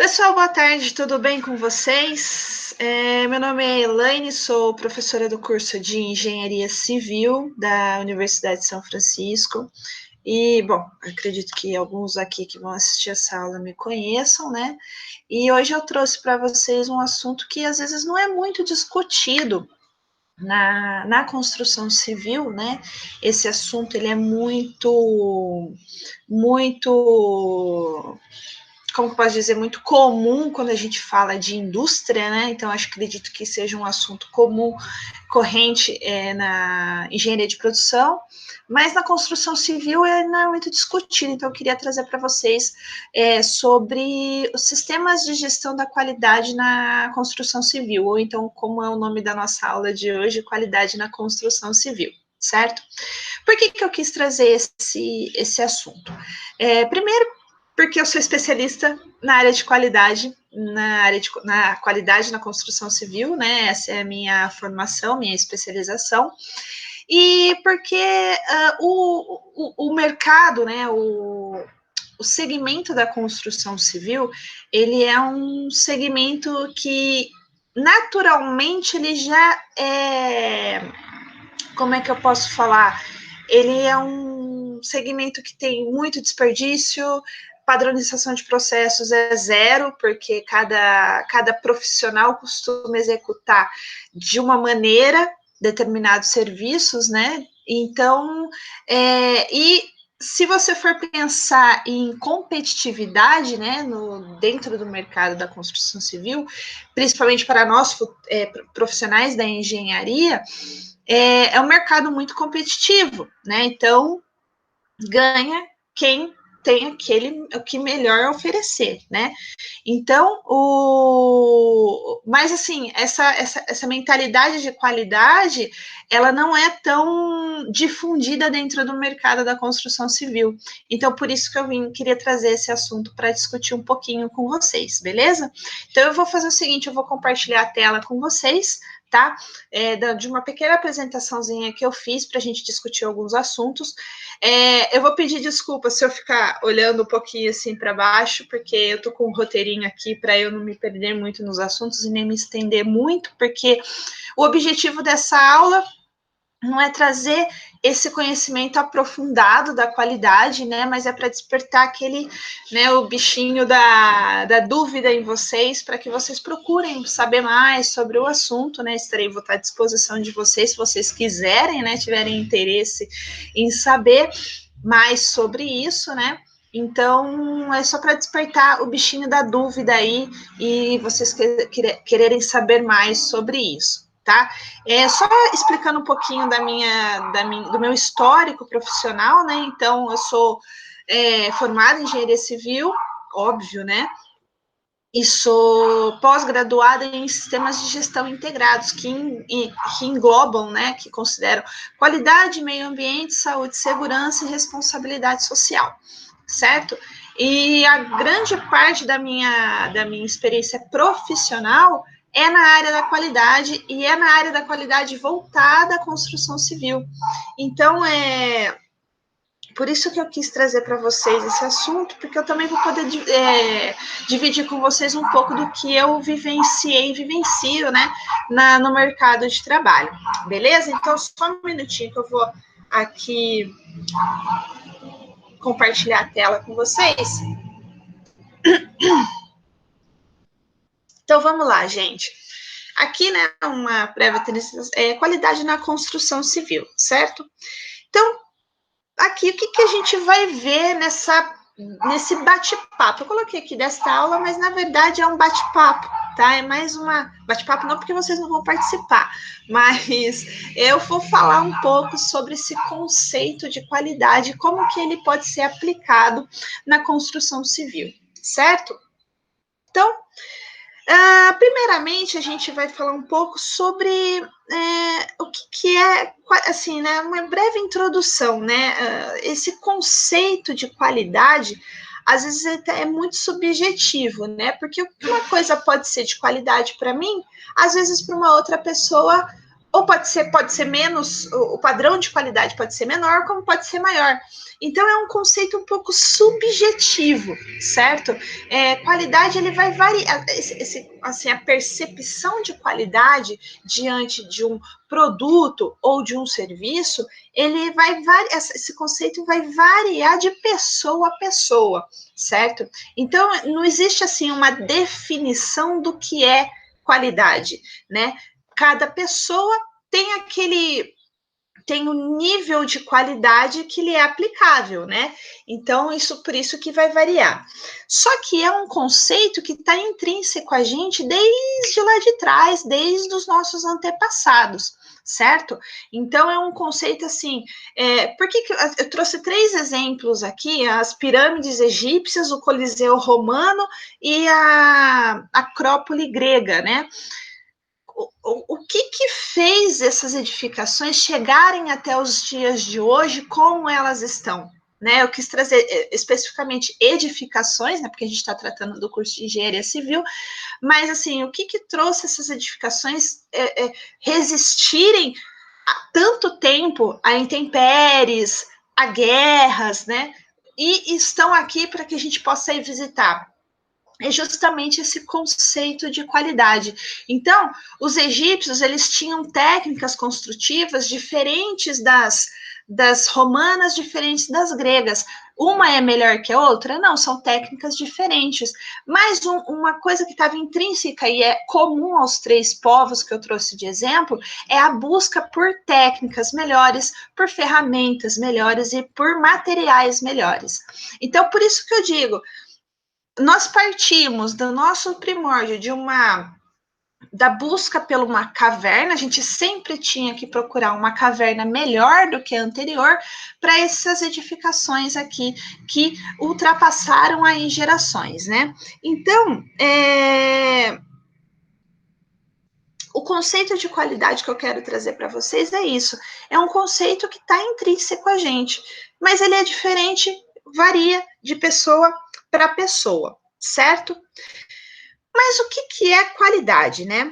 Pessoal, boa tarde, tudo bem com vocês? Meu nome é Elaine, sou professora do curso de Engenharia Civil da Universidade de São Francisco. E, bom, acredito que alguns aqui que vão assistir essa aula me conheçam, né? E hoje eu trouxe para vocês um assunto que às vezes não é muito discutido na construção civil, né? Esse assunto ele é muito, como posso dizer, muito comum quando a gente fala de indústria, né? Então, acredito que seja um assunto comum, corrente na engenharia de produção, mas na construção civil não é muito discutido. Então, eu queria trazer para vocês sobre os sistemas de gestão da qualidade na construção civil, ou então, como é o nome da nossa aula de hoje, qualidade na construção civil, certo? Por que eu quis trazer esse assunto? Primeiro, porque eu sou especialista na área de qualidade, na qualidade na construção civil, né? Essa é a minha formação, minha especialização. E porque o mercado, né? O segmento da construção civil, ele é um segmento que naturalmente ele já é, como é que eu posso falar? Ele é um segmento que tem muito desperdício, padronização de processos é zero, porque cada profissional costuma executar de uma maneira determinados serviços, né? Então, e se você for pensar em competitividade, né, dentro do mercado da construção civil, principalmente para nós profissionais da engenharia, é um mercado muito competitivo, né? Então, ganha quem tem o que melhor oferecer, né? Então, mas assim, essa mentalidade de qualidade, ela não é tão difundida dentro do mercado da construção civil. Então, por isso que eu queria trazer esse assunto para discutir um pouquinho com vocês, beleza? Então, eu vou fazer o seguinte, eu vou compartilhar a tela com vocês, tá? De uma pequena apresentaçãozinha que eu fiz para a gente discutir alguns assuntos. Eu vou pedir desculpa se eu ficar olhando um pouquinho assim para baixo, porque eu tô com um roteirinho aqui para eu não me perder muito nos assuntos e nem me estender muito, porque o objetivo dessa aula não é trazer esse conhecimento aprofundado da qualidade, né, mas é para despertar aquele, né, o bichinho da dúvida em vocês, para que vocês procurem saber mais sobre o assunto, né, vou estar à disposição de vocês, se vocês quiserem, né, tiverem interesse em saber mais sobre isso, né, então é só para despertar o bichinho da dúvida aí e vocês quererem saber mais sobre isso. Tá? Só explicando um pouquinho do meu histórico profissional, né? Então, eu sou formada em engenharia civil, óbvio, né? E sou pós-graduada em sistemas de gestão integrados, que englobam, né? Que consideram qualidade, meio ambiente, saúde, segurança e responsabilidade social, certo? E a grande parte da minha experiência profissional é na área da qualidade e é na área da qualidade voltada à construção civil. Então, por isso que eu quis trazer para vocês esse assunto, porque eu também vou poder dividir com vocês um pouco do que eu vivenciei e vivencio, né, no mercado de trabalho. Beleza? Então, só um minutinho que eu vou aqui compartilhar a tela com vocês. Então, vamos lá, gente. Aqui, né, uma prévia qualidade na construção civil, certo? Então, aqui, o que a gente vai ver nesse bate-papo? Eu coloquei aqui desta aula, mas na verdade é um bate-papo, tá? É mais uma bate-papo, não porque vocês não vão participar, mas eu vou falar um pouco sobre esse conceito de qualidade, como que ele pode ser aplicado na construção civil, certo? Então, primeiramente, a gente vai falar um pouco sobre o que é, assim, né, uma breve introdução, né, esse conceito de qualidade, às vezes é muito subjetivo, né, porque uma coisa pode ser de qualidade para mim, às vezes para uma outra pessoa ou pode ser menos, o padrão de qualidade pode ser menor, como pode ser maior. Então, é um conceito um pouco subjetivo, certo? Qualidade, ele vai variar, assim, a percepção de qualidade diante de um produto ou de um serviço, ele vai variar, esse conceito vai variar de pessoa a pessoa, certo? Então, não existe, assim, uma definição do que é qualidade, né? Cada pessoa tem um nível de qualidade que lhe é aplicável, né? Então, por isso que vai variar. Só que é um conceito que está intrínseco a gente desde lá de trás, desde os nossos antepassados, certo? Então, é um conceito assim, por que eu trouxe 3 exemplos aqui, as pirâmides egípcias, o Coliseu romano e a Acrópole grega, né? O que fez essas edificações chegarem até os dias de hoje, como elas estão? Né, eu quis trazer especificamente edificações, né, porque a gente está tratando do curso de engenharia civil, mas assim, o que trouxe essas edificações resistirem a tanto tempo a intempéries, a guerras, né? E estão aqui para que a gente possa ir visitar. É justamente esse conceito de qualidade. Então, os egípcios, eles tinham técnicas construtivas diferentes das romanas, diferentes das gregas. Uma é melhor que a outra? Não, são técnicas diferentes. Mas uma coisa que estava intrínseca e é comum aos 3 povos que eu trouxe de exemplo é a busca por técnicas melhores, por ferramentas melhores e por materiais melhores. Então, por isso que eu digo, nós partimos do nosso primórdio da busca por uma caverna, a gente sempre tinha que procurar uma caverna melhor do que a anterior para essas edificações aqui que ultrapassaram aí gerações, né? Então, o conceito de qualidade que eu quero trazer para vocês é isso. É um conceito que está intrínseco a gente, mas ele é diferente, varia de pessoa para pessoa, certo? Mas o que é qualidade, né?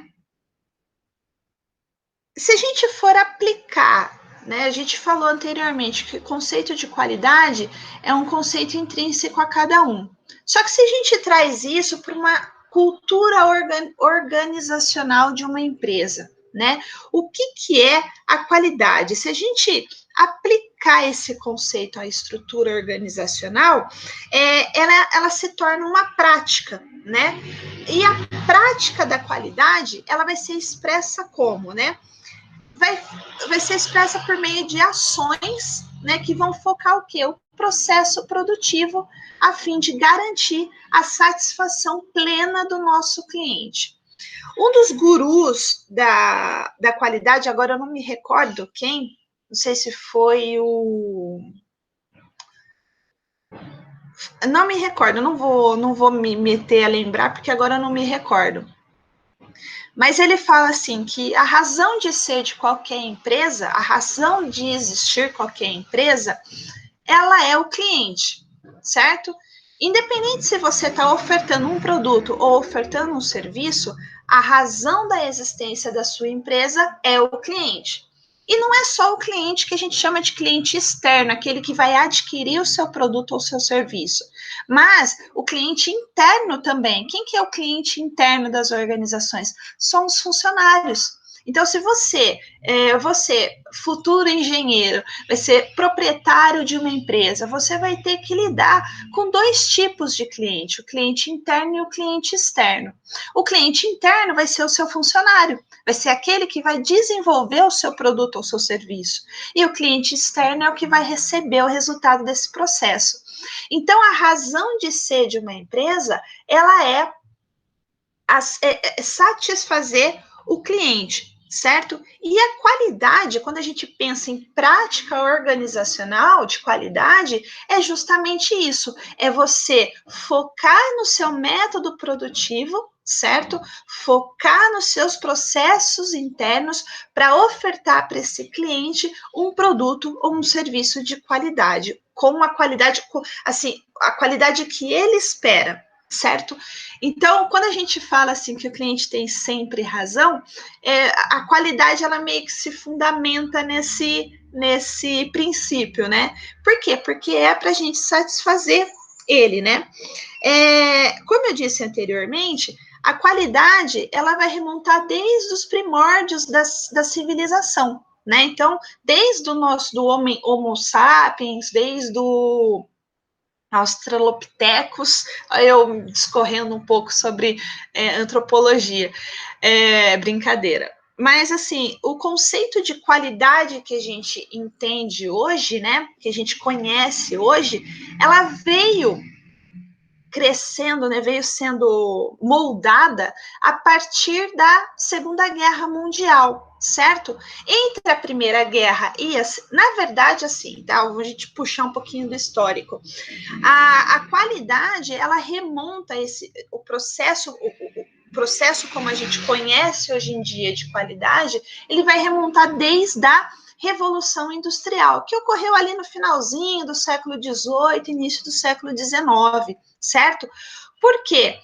Se a gente for aplicar, né, a gente falou anteriormente que o conceito de qualidade é um conceito intrínseco a cada um. Só que se a gente traz isso para uma cultura organizacional de uma empresa, né? O que é a qualidade? Se a gente aplicar esse conceito à estrutura organizacional, ela se torna uma prática, né? E a prática da qualidade, ela vai ser expressa como, né? Vai ser expressa por meio de ações, né, que vão focar o quê? O processo produtivo, a fim de garantir a satisfação plena do nosso cliente. Um dos gurus da qualidade, agora eu não me recordo quem, não sei se foi o... Não me recordo, não vou me meter a lembrar, porque agora eu não me recordo. Mas ele fala assim que a razão de ser de qualquer empresa, a razão de existir qualquer empresa, ela é o cliente, certo? Independente se você está ofertando um produto ou ofertando um serviço, a razão da existência da sua empresa é o cliente. E não é só o cliente que a gente chama de cliente externo, aquele que vai adquirir o seu produto ou seu serviço, mas o cliente interno também. Quem que é o cliente interno das organizações? São os funcionários. Então, se você, futuro engenheiro, vai ser proprietário de uma empresa, você vai ter que lidar com 2 tipos de cliente, o cliente interno e o cliente externo. O cliente interno vai ser o seu funcionário, vai ser aquele que vai desenvolver o seu produto ou seu serviço. E o cliente externo é o que vai receber o resultado desse processo. Então, a razão de ser de uma empresa, ela é satisfazer o cliente, certo? E a qualidade, quando a gente pensa em prática organizacional de qualidade, é justamente isso: é você focar no seu método produtivo, certo? Focar nos seus processos internos para ofertar para esse cliente um produto ou um serviço de qualidade, com a qualidade, assim, a qualidade que ele espera. certo? Então, quando a gente fala assim que o cliente tem sempre razão, a qualidade ela meio que se fundamenta nesse princípio, né? Por quê? Porque é para a gente satisfazer ele, né? Como eu disse anteriormente, a qualidade ela vai remontar desde os primórdios da civilização, né? Então, desde o do homem Homo sapiens, desde o Australopithecus, eu discorrendo um pouco sobre antropologia, brincadeira. Mas, assim, o conceito de qualidade que a gente entende hoje, né, que a gente conhece hoje, ela veio crescendo, né, veio sendo moldada a partir da Segunda Guerra Mundial, certo? Entre a Primeira Guerra e na verdade, assim, tá? A gente puxar um pouquinho do histórico. A qualidade, ela remonta o processo como a gente conhece hoje em dia de qualidade, ele vai remontar desde a Revolução Industrial, que ocorreu ali no finalzinho do século XVIII, início do século XIX, certo? Por quê?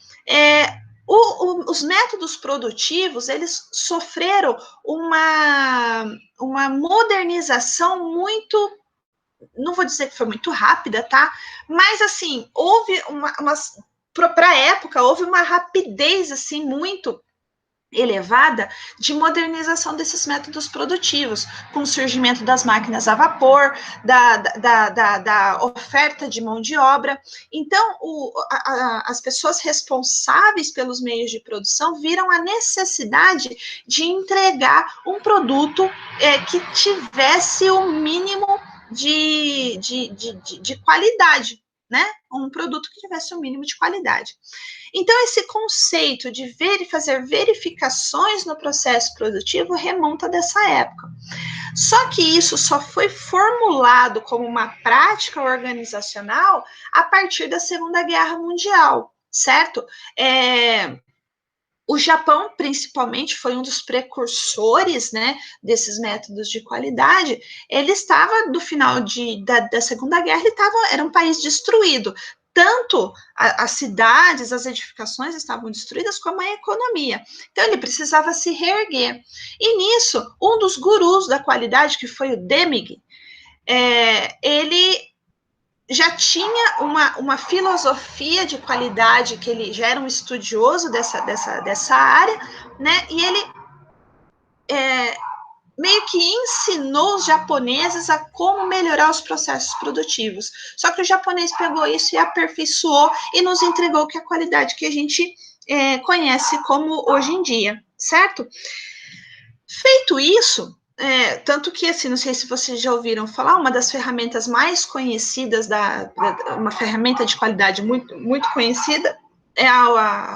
Os métodos produtivos, eles sofreram uma modernização muito, não vou dizer que foi muito rápida, tá? Mas, assim, houve para a época, houve uma rapidez, assim, muito elevada de modernização desses métodos produtivos, com o surgimento das máquinas a vapor, da oferta de mão de obra. Então, as pessoas responsáveis pelos meios de produção viram a necessidade de entregar um produto que tivesse o mínimo de qualidade, né? Um produto que tivesse o mínimo de qualidade. Então, esse conceito de fazer verificações no processo produtivo remonta dessa época. Só que isso só foi formulado como uma prática organizacional a partir da Segunda Guerra Mundial, certo? O Japão, principalmente, foi um dos precursores, né, desses métodos de qualidade. Ele estava, do final da Segunda Guerra, era um país destruído. Tanto as cidades, as edificações estavam destruídas, como a economia. Então, ele precisava se reerguer. E nisso, um dos gurus da qualidade, que foi o Deming, ele já tinha uma filosofia de qualidade, que ele já era um estudioso dessa área, né? E ele meio que ensinou os japoneses a como melhorar os processos produtivos. Só que o japonês pegou isso e aperfeiçoou e nos entregou que a qualidade que a gente conhece como hoje em dia, certo? Feito isso, tanto que, assim, não sei se vocês já ouviram falar, uma das ferramentas mais conhecidas, uma ferramenta de qualidade muito, muito conhecida, é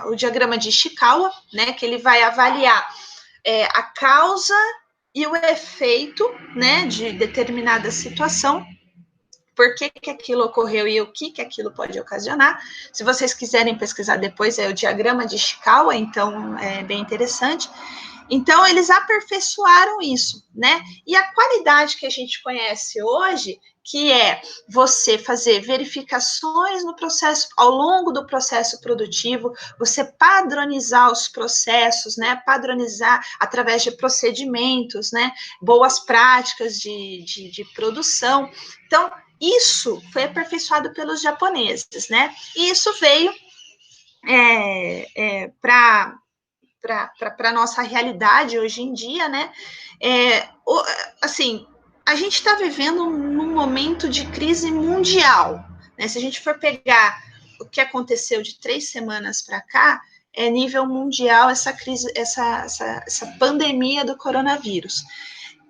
o diagrama de Ishikawa, né, que ele vai avaliar a causa e o efeito, né, de determinada situação, por que aquilo ocorreu e o que aquilo pode ocasionar. Se vocês quiserem pesquisar depois, é o diagrama de Ishikawa, então é bem interessante. Então, eles aperfeiçoaram isso, né? E a qualidade que a gente conhece hoje, que é você fazer verificações no processo, ao longo do processo produtivo, você padronizar os processos, né? Padronizar através de procedimentos, né? Boas práticas de produção. Então, isso foi aperfeiçoado pelos japoneses, né? E isso veio para a nossa realidade hoje em dia, né? Assim, a gente está vivendo num momento de crise mundial, né? Se a gente for pegar o que aconteceu de 3 semanas para cá, nível mundial essa crise, essa pandemia do coronavírus.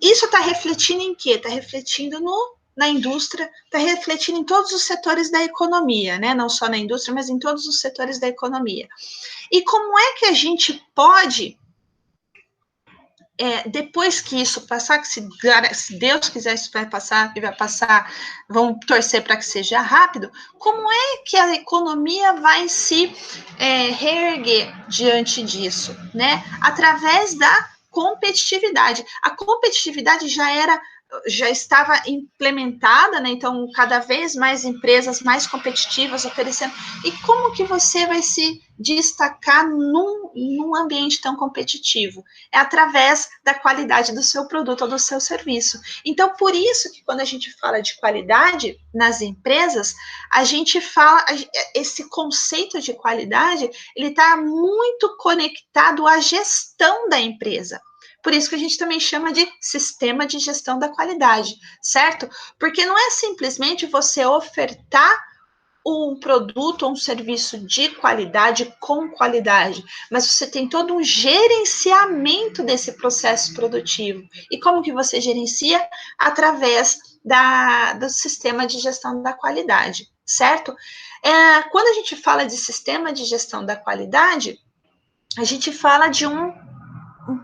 Isso está refletindo em quê? Está refletindo na indústria, está refletindo em todos os setores da economia, né? Não só na indústria, mas em todos os setores da economia. E como é que a gente pode, depois que isso passar, que se Deus quiser isso vai passar, e vai passar, vamos torcer para que seja rápido, como é que a economia vai se reerguer diante disso, né? Através da competitividade. A competitividade já era já estava implementada, né? Então, cada vez mais empresas mais competitivas oferecendo. E como que você vai se destacar num ambiente tão competitivo? É através da qualidade do seu produto ou do seu serviço. Então, por isso que quando a gente fala de qualidade nas empresas, a gente fala, esse conceito de qualidade, ele está muito conectado à gestão da empresa. Por isso que a gente também chama de sistema de gestão da qualidade, certo? Porque não é simplesmente você ofertar um produto ou um serviço de qualidade com qualidade, mas você tem todo um gerenciamento desse processo produtivo. E como que você gerencia? Através do sistema de gestão da qualidade, certo? Quando a gente fala de sistema de gestão da qualidade, a gente fala de um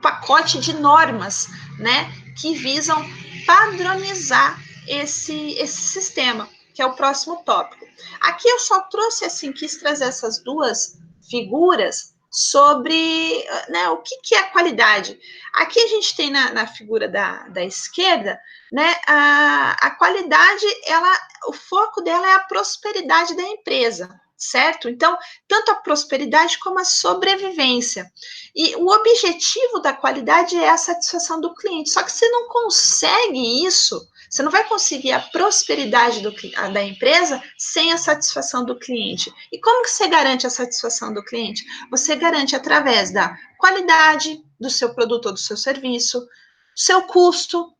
pacote de normas, né, que visam padronizar esse sistema, que é o próximo tópico. Aqui eu só trouxe, assim, quis trazer essas duas figuras sobre, né, o que é a qualidade. Aqui a gente tem na figura da esquerda, né, a qualidade, o foco dela é a prosperidade da empresa, certo? Então, tanto a prosperidade como a sobrevivência. E o objetivo da qualidade é a satisfação do cliente. Só que você não consegue isso, você não vai conseguir a prosperidade da empresa sem a satisfação do cliente. E como que você garante a satisfação do cliente? Você garante através da qualidade do seu produto ou do seu serviço, seu custo,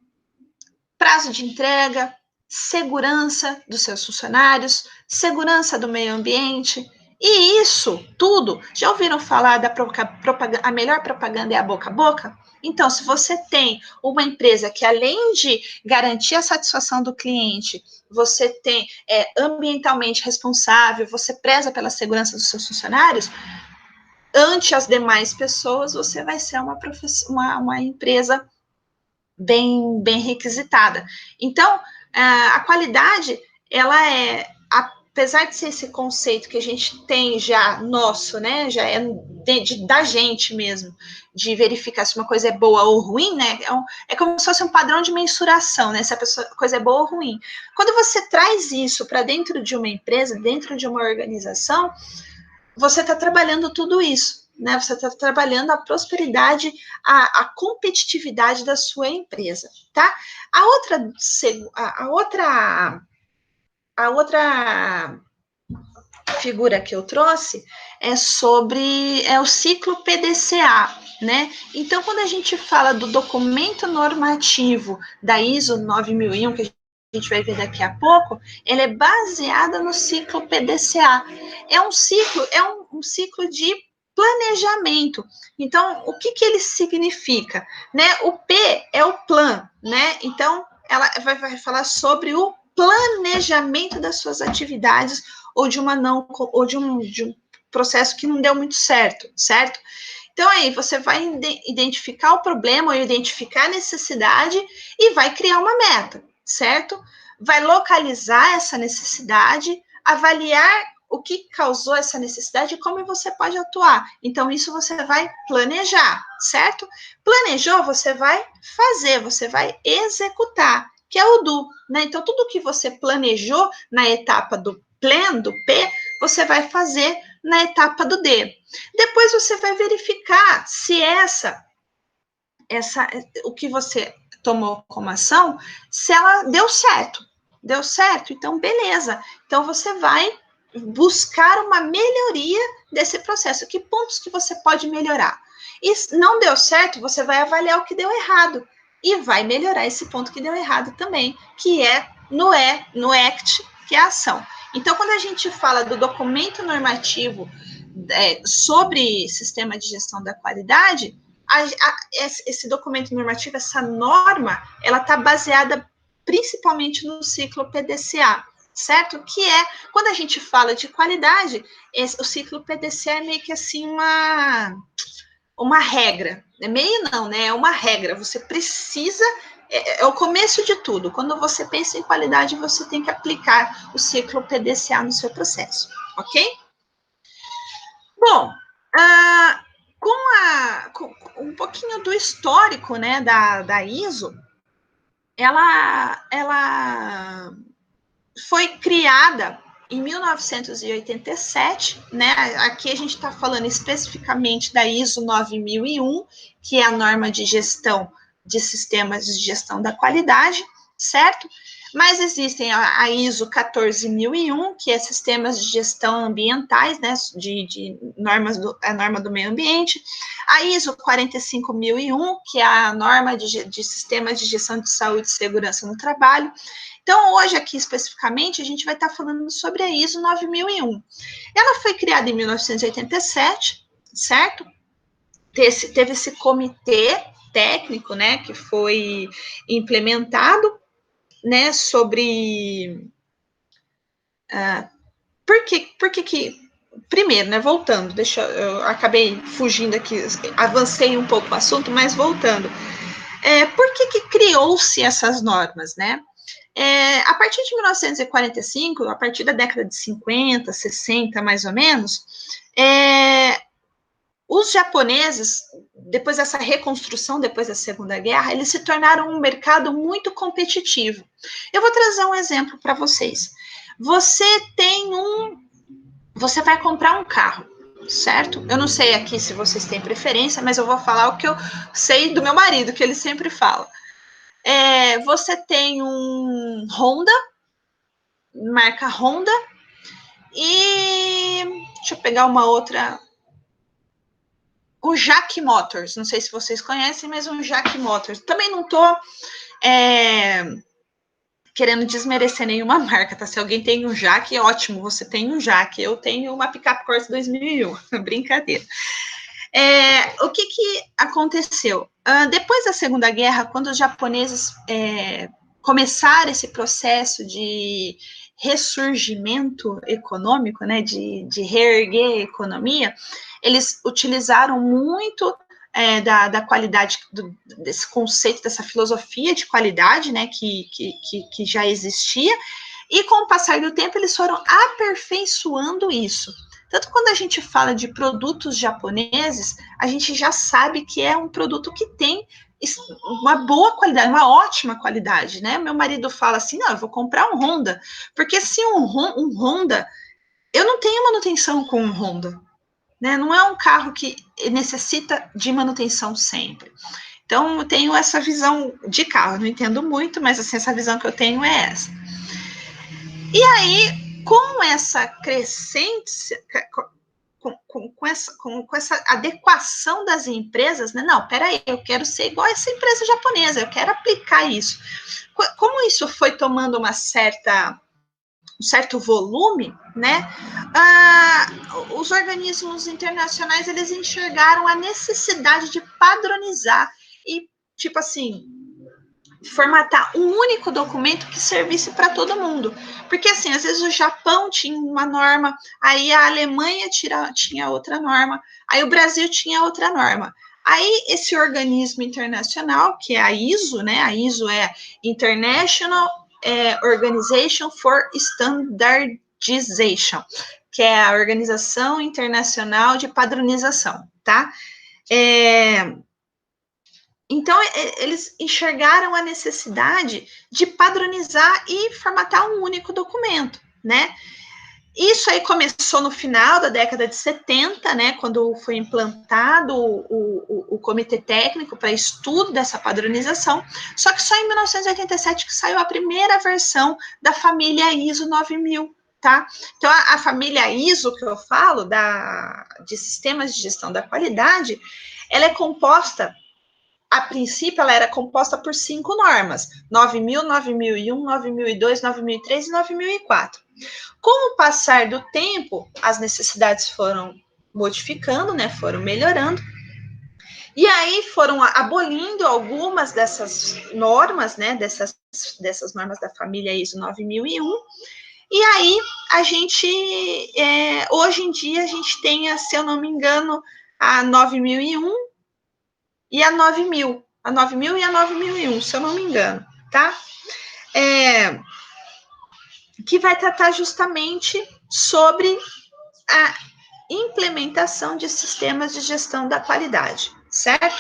prazo de entrega, segurança dos seus funcionários, segurança do meio ambiente. E isso tudo, já ouviram falar da propaganda, a melhor propaganda é a boca a boca? Então, se você tem uma empresa que, além de garantir a satisfação do cliente, você tem ambientalmente responsável, você preza pela segurança dos seus funcionários, ante as demais pessoas, você vai ser uma empresa bem requisitada. Então, a qualidade, ela apesar de ser esse conceito que a gente tem já nosso, né, já é da gente mesmo, de verificar se uma coisa é boa ou ruim, né, é como se fosse um padrão de mensuração, né, se a coisa é boa ou ruim. Quando você traz isso para dentro de uma empresa, dentro de uma organização, você está trabalhando tudo isso, né? Você está trabalhando a prosperidade, a competitividade da sua empresa, tá? A outra figura que eu trouxe é sobre o ciclo PDCA, né? Então, quando a gente fala do documento normativo da ISO 9001, que a gente vai ver daqui a pouco, ele é baseada no ciclo PDCA. É um ciclo de planejamento. Então, o que ele significa? Né? O P é o plan, né? Então, ela vai falar sobre o planejamento das suas atividades ou de um processo que não deu muito certo, certo? Então aí você vai identificar o problema ou identificar a necessidade e vai criar uma meta, certo? Vai localizar essa necessidade, avaliar o que causou essa necessidade e como você pode atuar. Então, isso você vai planejar, certo? Planejou, você vai fazer, você vai executar, que é o do, né? Então, tudo que você planejou na etapa do plan, do P, você vai fazer na etapa do D. Depois você vai verificar se o que você tomou como ação, se ela deu certo. Deu certo? Então, beleza. Então, você vai buscar uma melhoria desse processo. Que pontos que você pode melhorar? E se não deu certo, você vai avaliar o que deu errado. E vai melhorar esse ponto que deu errado também, que é no ACT, que é a ação. Então, quando a gente fala do documento normativo sobre sistema de gestão da qualidade, esse documento normativo, essa norma, ela está baseada principalmente no ciclo PDCA, certo? Que é, quando a gente fala de qualidade, o ciclo PDCA é meio que assim uma regra. É meio não, né? É uma regra. Você precisa, é o começo de tudo. Quando você pensa em qualidade, você tem que aplicar o ciclo PDCA no seu processo, ok? Bom, com um pouquinho do histórico, né, da ISO, ela foi criada em 1987, né? Aqui a gente está falando especificamente da ISO 9001, que é a norma de gestão de sistemas de gestão da qualidade, certo? Mas existem a ISO 14001, que é sistemas de gestão ambientais, né? De normas a norma do meio ambiente. A ISO 45001, que é a norma de sistemas de gestão de saúde e segurança no trabalho. Então, hoje, aqui especificamente, a gente vai estar falando sobre a ISO 9001. Ela foi criada em 1987, certo? Teve esse comitê técnico, né, que foi implementado, né, sobre... por que primeiro, né, voltando, eu acabei fugindo aqui, avancei um pouco o assunto, mas voltando. Por que criou-se essas normas, né? A partir de 1945, a partir da década de 50, 60, mais ou menos, os japoneses, depois dessa reconstrução, depois da Segunda Guerra, eles se tornaram um mercado muito competitivo. Eu vou trazer um exemplo para vocês. Você vai comprar um carro, certo? Eu não sei aqui se vocês têm preferência, mas eu vou falar o que eu sei do meu marido, que ele sempre fala. Você tem um Honda, marca Honda, e deixa eu pegar uma outra, o Jack Motors, não sei se vocês conhecem, mas um Jack Motors. Também não estou querendo desmerecer nenhuma marca, tá? Se alguém tem um Jack, ótimo, você tem um Jack. Eu tenho uma picape Corsa 2001, brincadeira. O que aconteceu? Depois da Segunda Guerra, quando os japoneses começaram esse processo de ressurgimento econômico, né, de reerguer a economia, eles utilizaram muito da qualidade, desse conceito, dessa filosofia de qualidade, né, que já existia, e com o passar do tempo eles foram aperfeiçoando isso. Tanto quando a gente fala de produtos japoneses, a gente já sabe que é um produto que tem uma boa qualidade, uma ótima qualidade, né? Meu marido fala assim, não, eu vou comprar um Honda, porque se um Honda, eu não tenho manutenção com um Honda, né? Não é um carro que necessita de manutenção sempre. Então, eu tenho essa visão de carro, não entendo muito, mas assim, essa visão que eu tenho é essa. E aí, com essa crescente, com essa adequação das empresas, né? Não, peraí, eu quero ser igual a essa empresa japonesa, eu quero aplicar isso. Como isso foi tomando um certo volume, né? Os organismos internacionais, eles enxergaram a necessidade de padronizar e, tipo assim, formatar um único documento que servisse para todo mundo. Porque, assim, às vezes o Japão tinha uma norma, aí a Alemanha tinha outra norma, aí o Brasil tinha outra norma. Aí, esse organismo internacional, que é a ISO, né? A ISO é International Organization for Standardization, que é a Organização Internacional de Padronização, tá? Então, eles enxergaram a necessidade de padronizar e formatar um único documento, né? Isso aí começou no final da década de 70, né, quando foi implantado o comitê técnico para estudo dessa padronização, só que só em 1987 que saiu a primeira versão da família ISO 9000, tá? Então, a família ISO que eu falo, de sistemas de gestão da qualidade, ela é composta, a princípio, ela era composta por 5 normas: 9000, 9001, 9002, 9003 e 9004. Com o passar do tempo, as necessidades foram modificando, né, foram melhorando, e aí foram abolindo algumas dessas normas, né, dessas normas da família ISO 9001, e aí a gente, hoje em dia, a gente tem, se eu não me engano, a 9001 e a 9000, a 9000 e a 9001, se eu não me engano, tá? Que vai tratar justamente sobre a implementação de sistemas de gestão da qualidade, certo?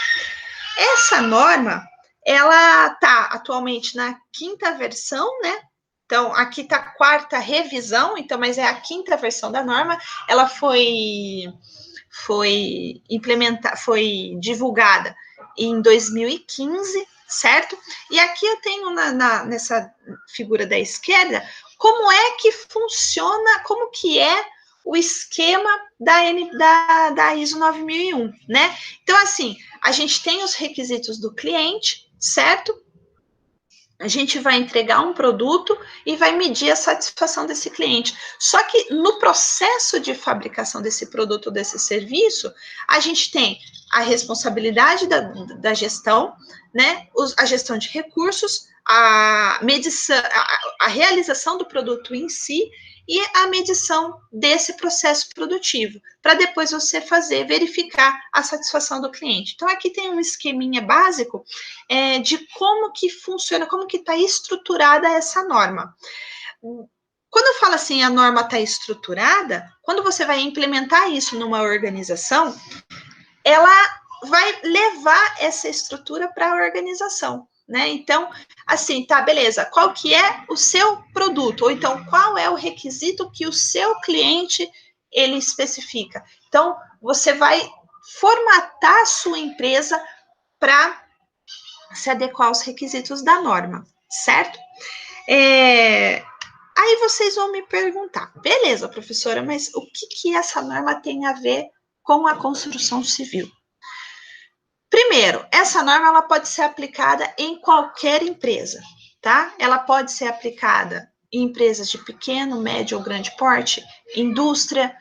Essa norma, ela está atualmente na 5ª versão, né? Então, aqui está a 4ª revisão, então, mas é a 5ª versão da norma. Ela foi implementada, foi divulgada em 2015, certo? E aqui eu tenho nessa figura da esquerda como é que funciona, como que é o esquema da ISO 9001, né? Então, assim, a gente tem os requisitos do cliente, certo? A gente vai entregar um produto e vai medir a satisfação desse cliente. Só que no processo de fabricação desse produto, desse serviço, a gente tem a responsabilidade da gestão, né? A gestão de recursos, a medição, a realização do produto em si e a medição desse processo produtivo, para depois você verificar a satisfação do cliente. Então, aqui tem um esqueminha básico de como que funciona, como que está estruturada essa norma. Quando eu falo assim, a norma está estruturada, quando você vai implementar isso numa organização, ela vai levar essa estrutura para a organização, né? Então, assim, tá, beleza, qual que é o seu produto? Ou então, qual é o requisito que o seu cliente, ele especifica? Então, você vai formatar a sua empresa para se adequar aos requisitos da norma, certo? Aí vocês vão me perguntar, beleza, professora, mas o que essa norma tem a ver com a construção civil? Primeiro, essa norma ela pode ser aplicada em qualquer empresa, tá? Ela pode ser aplicada em empresas de pequeno, médio ou grande porte, indústria,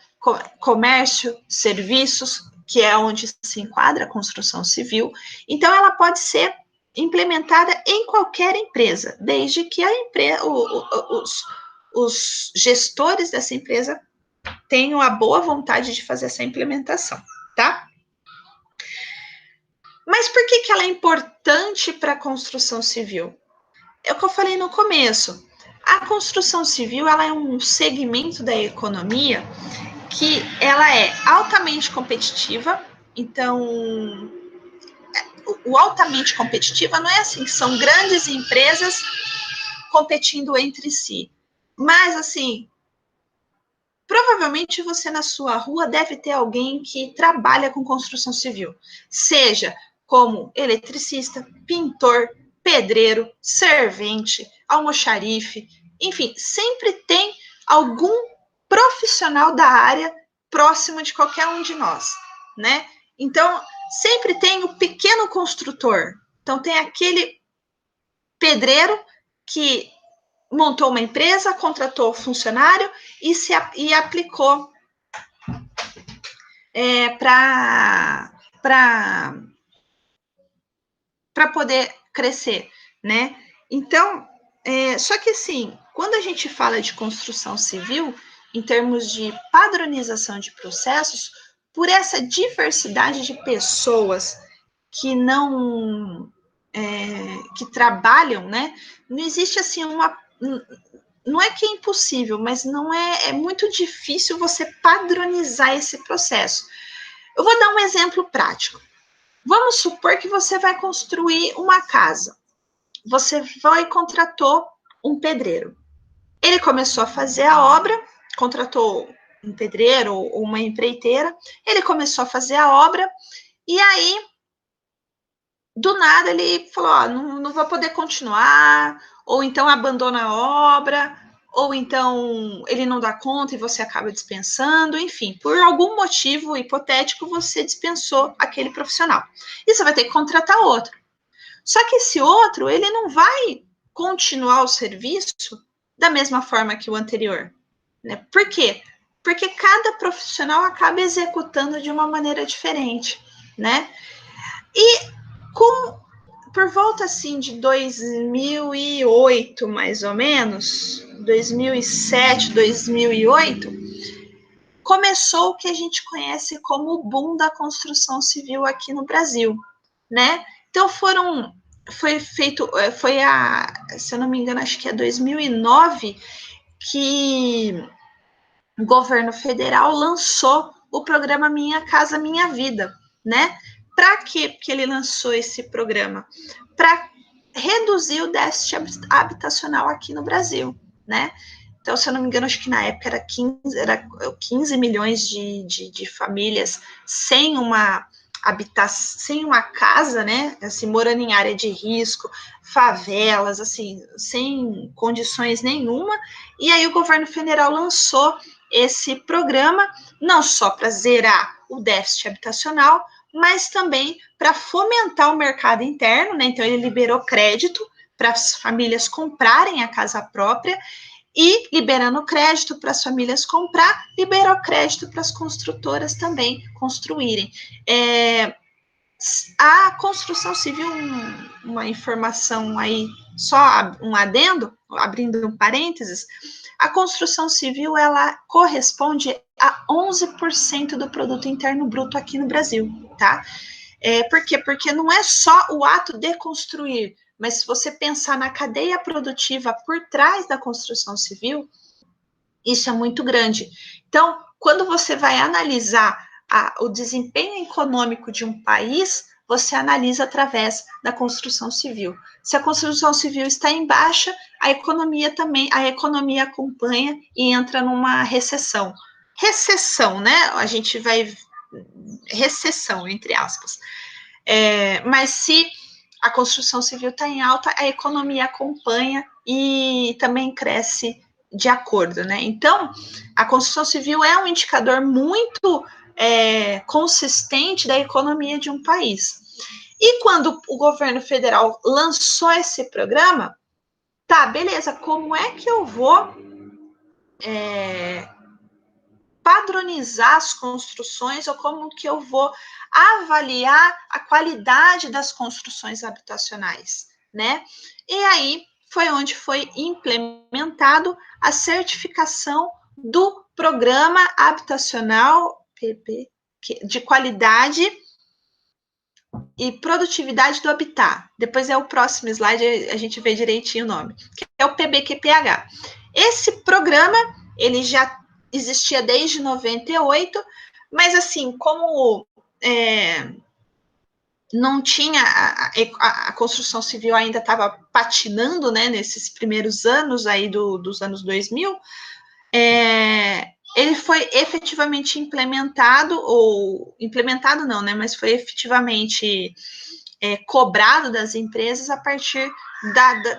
comércio, serviços, que é onde se enquadra a construção civil. Então, ela pode ser implementada em qualquer empresa, desde que a empresa, os gestores dessa empresa tenham a boa vontade de fazer essa implementação, tá? Mas por que ela é importante para a construção civil? É o que eu falei no começo. A construção civil ela é um segmento da economia que ela é altamente competitiva. Então, o altamente competitiva não é assim, são grandes empresas competindo entre si. Mas, assim, provavelmente você na sua rua deve ter alguém que trabalha com construção civil, seja como eletricista, pintor, pedreiro, servente, almoxarife, enfim, sempre tem algum profissional da área próximo de qualquer um de nós, né? Então, sempre tem o pequeno construtor. Então, tem aquele pedreiro que montou uma empresa, contratou funcionário e aplicou para poder crescer, né? Então, só que assim, quando a gente fala de construção civil, em termos de padronização de processos, por essa diversidade de pessoas que não que trabalham, né? Não existe assim não é que é impossível, mas não é muito difícil você padronizar esse processo. Eu vou dar um exemplo prático. Vamos supor que você vai construir uma casa. Você vai e contratou um pedreiro. Ele começou a fazer a obra, contratou um pedreiro ou uma empreiteira, ele começou a fazer a obra, e aí, do nada, ele falou, não vou poder continuar, ou então abandona a obra, ou então ele não dá conta e você acaba dispensando, enfim, por algum motivo hipotético, você dispensou aquele profissional. E você vai ter que contratar outro. Só que esse outro, ele não vai continuar o serviço da mesma forma que o anterior, né? Por quê? Porque cada profissional acaba executando de uma maneira diferente, né? E por volta assim de 2008, mais ou menos, 2007, 2008, começou o que a gente conhece como o boom da construção civil aqui no Brasil, né? Então foi feito, se eu não me engano, acho que é 2009 que o governo federal lançou o programa Minha Casa Minha Vida, né? Para que ele lançou esse programa? Para reduzir o déficit habitacional aqui no Brasil, né? Então, se eu não me engano, acho que na época era 15 milhões de famílias sem uma habitação, sem uma casa, né? Assim, morando em área de risco, favelas, assim, sem condições nenhuma. E aí o governo federal lançou esse programa, não só para zerar o déficit habitacional, mas também para fomentar o mercado interno, né? Então, ele liberou crédito para as famílias comprarem a casa própria e liberando crédito para as famílias comprar, liberou crédito para as construtoras também construírem. A construção civil, uma informação aí, só um adendo, abrindo um parênteses, a construção civil, ela corresponde a 11% do produto interno bruto aqui no Brasil, tá? Por quê? Porque não é só o ato de construir, mas se você pensar na cadeia produtiva por trás da construção civil, isso é muito grande. Então, quando você vai analisar o desempenho econômico de um país, você analisa através da construção civil. Se a construção civil está em baixa, a economia acompanha e entra numa recessão. Recessão, né? A gente vai recessão, entre aspas. Mas se a construção civil está em alta, a economia acompanha e também cresce de acordo, né? Então, a construção civil é um indicador muito consistente da economia de um país. E quando o governo federal lançou esse programa, tá, beleza, como é que eu vou padronizar as construções ou como que eu vou avaliar a qualidade das construções habitacionais, né? E aí foi onde foi implementado a certificação do Programa Habitacional de Qualidade e Produtividade do Habitat. Depois é o próximo slide, a gente vê direitinho o nome, que é o PBQPH. Esse programa, ele já existia desde 98, mas assim, como não tinha, a construção civil ainda estava patinando, né, nesses primeiros anos aí dos anos 2000, ele foi efetivamente implementado, ou implementado não, né, mas foi efetivamente cobrado das empresas a partir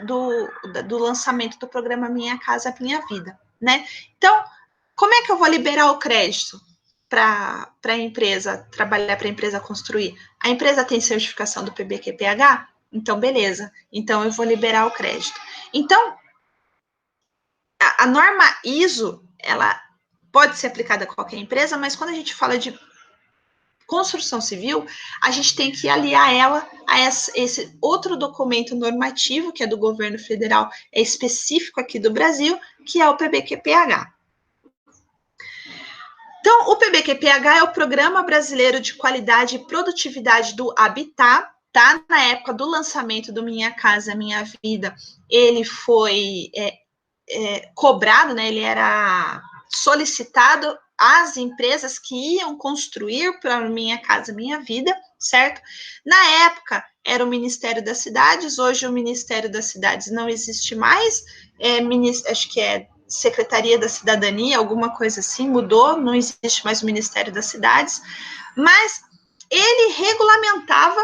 do lançamento do programa Minha Casa Minha Vida, né? Então, como é que eu vou liberar o crédito para a empresa trabalhar, para a empresa construir? A empresa tem certificação do PBQPH? Então, beleza. Então, eu vou liberar o crédito. Então, a norma ISO, ela pode ser aplicada a qualquer empresa, mas quando a gente fala de construção civil, a gente tem que aliar ela a esse outro documento normativo, que é do governo federal, é específico aqui do Brasil, que é o PBQPH. Então, o PBQPH é o Programa Brasileiro de Qualidade e Produtividade do Habitat, tá? Na época do lançamento do Minha Casa Minha Vida, ele foi cobrado, né? Ele era solicitado às empresas que iam construir para Minha Casa Minha Vida, certo? Na época, era o Ministério das Cidades, hoje o Ministério das Cidades não existe mais, acho que é Secretaria da Cidadania, alguma coisa assim, mudou, não existe mais o Ministério das Cidades, mas ele regulamentar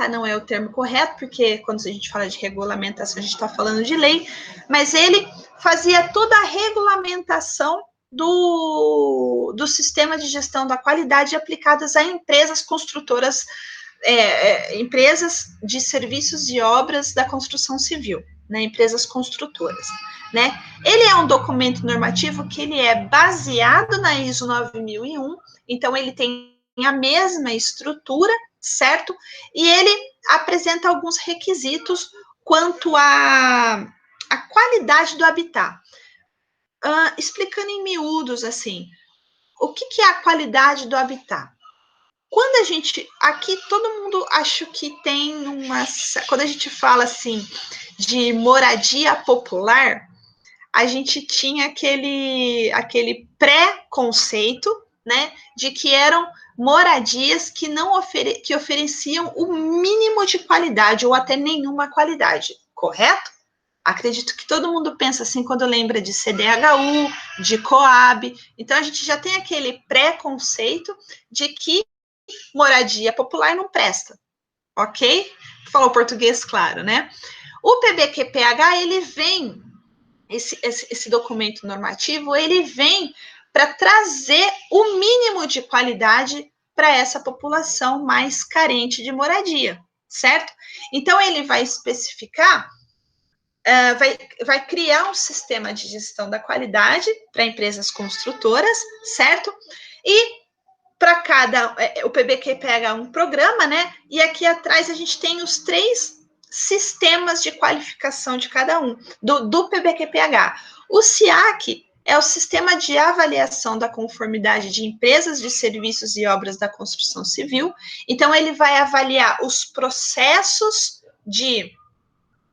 não é o termo correto, porque quando a gente fala de regulamentação, a gente está falando de lei, mas ele fazia toda a regulamentação do sistema de gestão da qualidade aplicadas a empresas construtoras, empresas de serviços e obras da construção civil, né, empresas construtoras, né? Ele é um documento normativo que ele é baseado na ISO 9001, então ele tem a mesma estrutura, certo? E ele apresenta alguns requisitos quanto à qualidade do habitat. Explicando em miúdos, assim, o que é a qualidade do habitat? Quando a gente, aqui todo mundo acho que tem quando a gente fala assim de moradia popular, a gente tinha aquele pré-conceito, né, de que eram moradias que que ofereciam o mínimo de qualidade ou até nenhuma qualidade, correto? Acredito que todo mundo pensa assim quando lembra de CDHU, de Coab. Então, a gente já tem aquele preconceito de que moradia popular não presta, ok? Falou português, claro, né? O PBQPH, ele vem, esse documento normativo, ele vem para trazer o mínimo de qualidade para essa população mais carente de moradia, certo? Então, ele vai especificar vai criar um sistema de gestão da qualidade para empresas construtoras, certo? E para cada, o PBQPH é um programa, né? E aqui atrás a gente tem os 3 sistemas de qualificação de cada um, do PBQPH. O SIAC é o Sistema de Avaliação da Conformidade de Empresas de Serviços e Obras da Construção Civil. Então, ele vai avaliar os processos de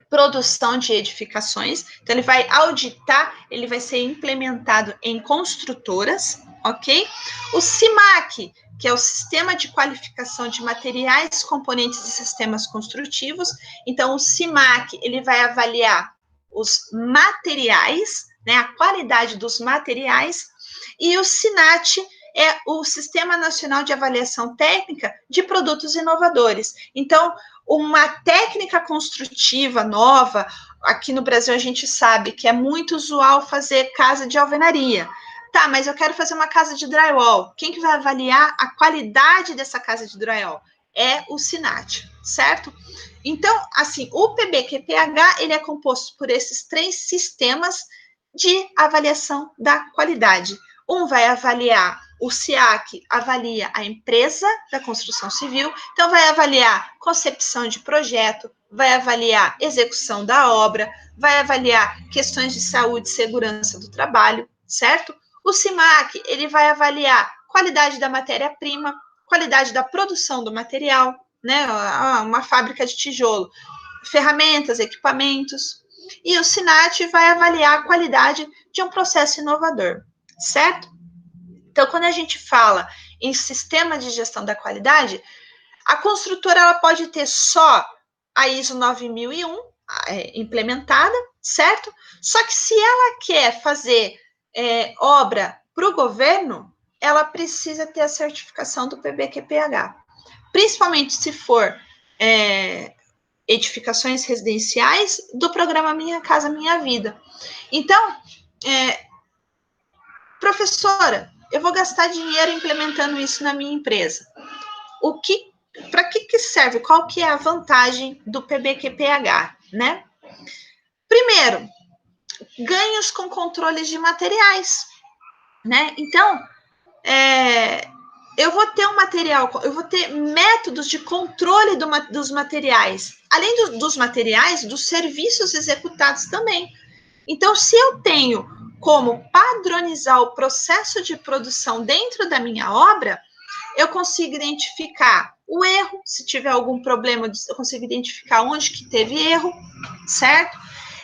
produção de edificações, então ele vai auditar, ele vai ser implementado em construtoras, ok? O CIMAC, que é o Sistema de Qualificação de Materiais, Componentes e Sistemas Construtivos, então o CIMAC, ele vai avaliar os materiais, né, a qualidade dos materiais, e o SINAT é o Sistema Nacional de Avaliação Técnica de Produtos Inovadores. Então, uma técnica construtiva nova, aqui no Brasil a gente sabe que é muito usual fazer casa de alvenaria. Tá, mas eu quero fazer uma casa de drywall. Quem que vai avaliar a qualidade dessa casa de drywall? É o SINAT, certo? Então, assim, o PBQPH, ele é composto por esses 3 sistemas de avaliação da qualidade. Um vai avaliar, o SIAC avalia a empresa da construção civil, então vai avaliar concepção de projeto, vai avaliar execução da obra, vai avaliar questões de saúde e segurança do trabalho, certo? O CIMAC, ele vai avaliar qualidade da matéria-prima, qualidade da produção do material, né? Uma fábrica de tijolo, ferramentas, equipamentos. E o SINAT vai avaliar a qualidade de um processo inovador, certo? Então, quando a gente fala em sistema de gestão da qualidade, a construtora ela pode ter só a ISO 9001 implementada, certo? Só que se ela quer fazer obra para o governo, ela precisa ter a certificação do PBQPH, principalmente se for edificações residenciais do programa Minha Casa Minha Vida. Então, professora, eu vou gastar dinheiro implementando isso na minha empresa. Para que serve? Qual que é a vantagem do PBQPH, né? Primeiro, ganhos com controles de materiais, né? Então, eu vou ter um material, eu vou ter métodos de controle dos materiais, além dos materiais, dos serviços executados também. Então, se eu tenho como padronizar o processo de produção dentro da minha obra, eu consigo identificar o erro, se tiver algum problema, eu consigo identificar onde que teve erro, certo?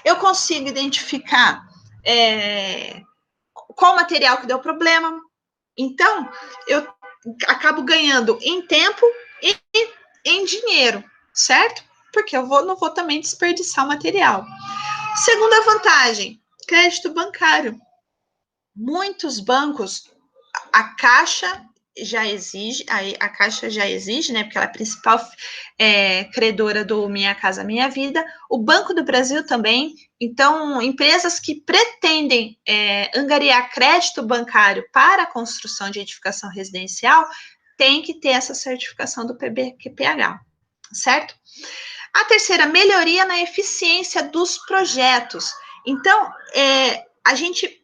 Eu consigo identificar qual material que deu problema. Então, eu acabo ganhando em tempo e em dinheiro, certo? Porque eu não vou também desperdiçar o material. Segunda vantagem, crédito bancário. Muitos bancos, a Caixa já exige, a Caixa já exige, né, porque ela é a principal credora do Minha Casa Minha Vida, o Banco do Brasil também. Então, empresas que pretendem angariar crédito bancário para a construção de edificação residencial têm que ter essa certificação do PBQPH, certo? A terceira, melhoria na eficiência dos projetos. Então, a gente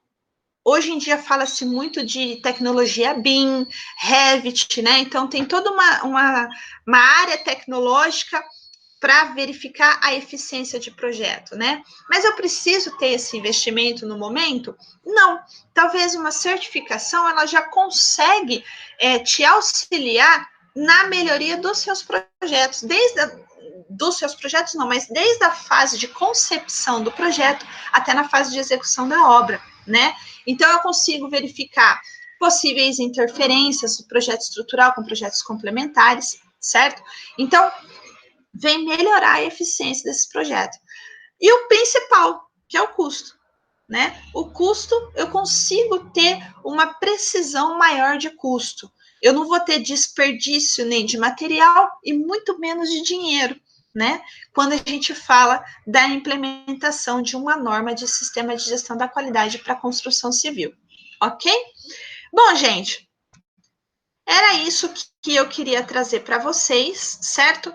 hoje em dia fala-se muito de tecnologia BIM, Revit, né? Então tem toda uma área tecnológica para verificar a eficiência de projeto, né? Mas eu preciso ter esse investimento no momento? Não. Talvez uma certificação ela já consegue te auxiliar na melhoria dos seus projetos, dos seus projetos não, mas desde a fase de concepção do projeto até na fase de execução da obra, né? Então, eu consigo verificar possíveis interferências do projeto estrutural com projetos complementares, certo? Então, vem melhorar a eficiência desse projeto. E o principal, que é o custo, né? O custo, eu consigo ter uma precisão maior de custo. Eu não vou ter desperdício nem de material e muito menos de dinheiro, né? Quando a gente fala da implementação de uma norma de sistema de gestão da qualidade para construção civil, ok? Bom, gente, era isso que eu queria trazer para vocês, certo?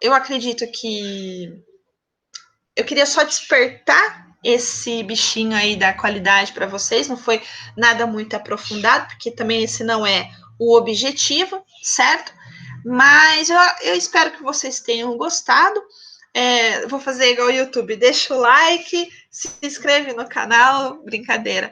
Eu acredito que eu queria só despertar esse bichinho aí da qualidade para vocês, não foi nada muito aprofundado, porque também esse não é o objetivo, certo? Mas eu espero que vocês tenham gostado. Vou fazer igual o YouTube, deixa o like, se inscreve no canal, brincadeira.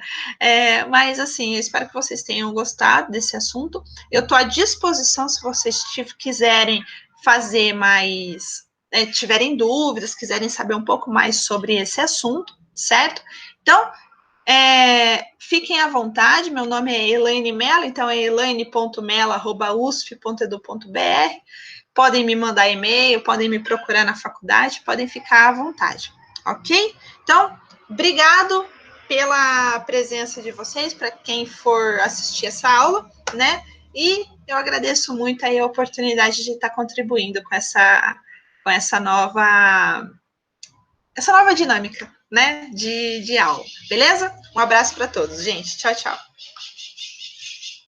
Mas assim, eu espero que vocês tenham gostado desse assunto. Eu estou à disposição se vocês quiserem fazer mais, tiverem dúvidas, quiserem saber um pouco mais sobre esse assunto, certo? Então, fiquem à vontade, meu nome é Elaine Mello, então é elaine.mello@usf.edu.br. Podem me mandar e-mail, podem me procurar na faculdade, podem ficar à vontade, ok? Então, obrigado pela presença de vocês, para quem for assistir essa aula, né? E eu agradeço muito aí a oportunidade de estar contribuindo com essa nova dinâmica, né, de aula, beleza? Um abraço para todos, gente. Tchau, tchau.